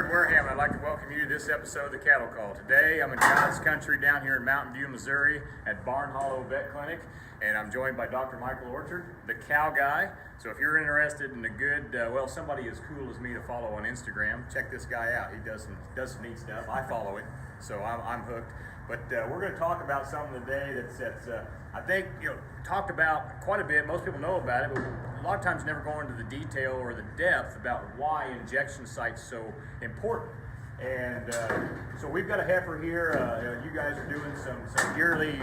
Wareham. I'd like to welcome you to this episode of the Cattle Call. Today, I'm in God's country down here in Mountain View, Missouri at Barn Hollow Vet Clinic, and I'm joined by Dr. Michael Orchard, the cow guy. So if you're interested in a good, somebody as cool as me to follow on Instagram, check this guy out. He does some neat stuff. I follow it, so I'm hooked. But we're going to talk about something today that's I think, talked about quite a bit. Most people know about it, but a lot of times never go into the detail or the depth about why injection site's so important. And so we've got a heifer here. You guys are doing some yearly,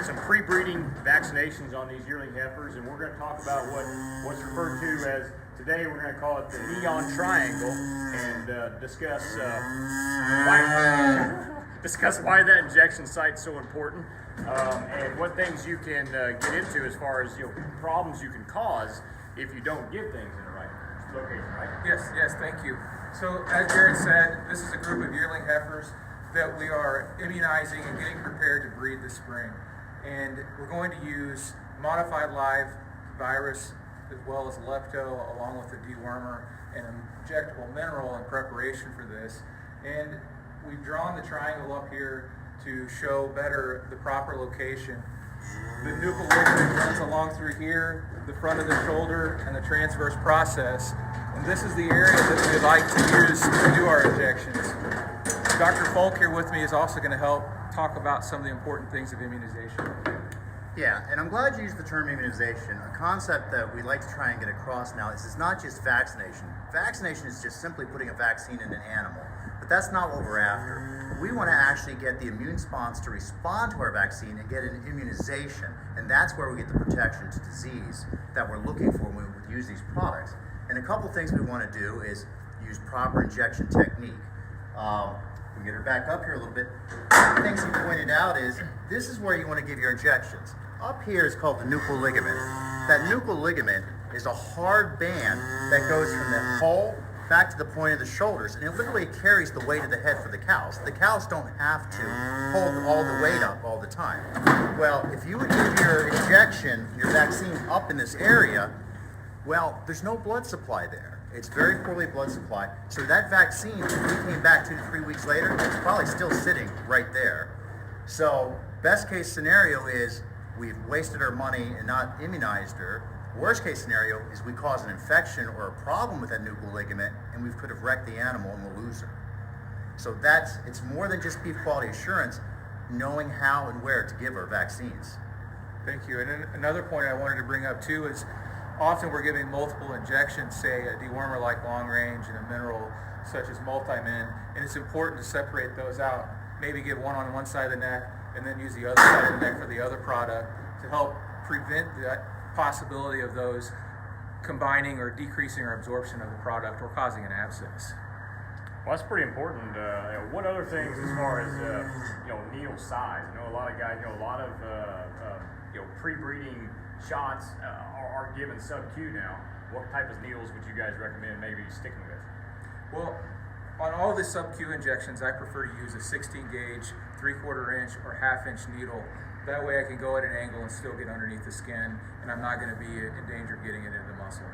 some pre-breeding vaccinations on these yearling heifers, and we're going to talk about what's referred to as, today we're going to call it the neon triangle, and discuss why that injection site's so important, and what things you can get into as far as problems you can cause if you don't give things in the right location, right? Yes, thank you. So as Jared said, this is a group of yearling heifers that we are immunizing and getting prepared to breed this spring. And we're going to use modified live virus as well as lepto along with a dewormer and an injectable mineral in preparation for this. And we've drawn the triangle up here to show better the proper location. The nuchal ligament runs along through here, the front of the shoulder, and the transverse process. And this is the area that we'd like to use to do our injections. Dr. Folk here with me is also going to help talk about some of the important things of immunization. Yeah, and I'm glad you used the term immunization. A concept that we like to try and get across now is it's not just vaccination. Vaccination is just simply putting a vaccine in an animal, but that's not what we're after. We want to actually get the immune response to respond to our vaccine and get an immunization, and that's where we get the protection to disease that we're looking for when we use these products. And a couple things we want to do is use proper injection technique. We get her back up here a little bit. One of the things he pointed out is this is where you want to give your injections. Up here is called the nuchal ligament. That nuchal ligament is a hard band that goes from the hole back to the point of the shoulders, and it literally carries the weight of the head for the cows. The cows don't have to hold all the weight up all the time. Well, if you would give your injection, your vaccine up in this area, well, there's no blood supply there. It's very poorly blood supply. So that vaccine, if we came back 2 to 3 weeks later, it's probably still sitting right there. So best case scenario is we've wasted our money and not immunized her. Worst case scenario is we cause an infection or a problem with that nuchal ligament, and we could have wrecked the animal and we'll lose her. So it's more than just beef quality assurance, knowing how and where to give our vaccines. Thank you. And then another point I wanted to bring up too is often we're giving multiple injections, say a dewormer like long range and a mineral such as multi-min, and it's important to separate those out. Maybe give one on one side of the neck and then use the other side of the neck for the other product to help prevent that possibility of those combining or decreasing our absorption of the product or causing an abscess. Well, that's pretty important. What other things as far as needle size? I know a lot of guys, a lot of pre-breeding shots are given sub-Q now. What type of needles would you guys recommend maybe sticking with? Well, on all the sub-Q injections, I prefer to use a 16 gauge, 3/4 inch or 1/2 inch needle. That way I can go at an angle and still get underneath the skin, and I'm not going to be in danger of getting it into the muscle.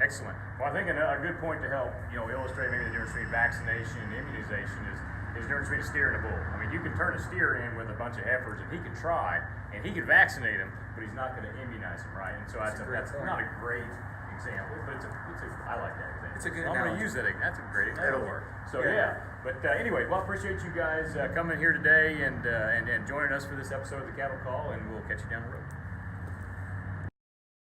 Excellent. Well, I think a good point to help illustrate maybe the difference between vaccination and immunization is the difference between a steer and a bull. I mean, you can turn a steer in with a bunch of heifers, and he could try, and he could vaccinate him, but he's not going to immunize him, right? And so that's not a great example, but I like that example. It's a good I'm going to use that. That's a great example. That'll work. So yeah. But anyway, well, I appreciate you guys coming here today and joining us for this episode of the Cattle Call, and we'll catch you down the road.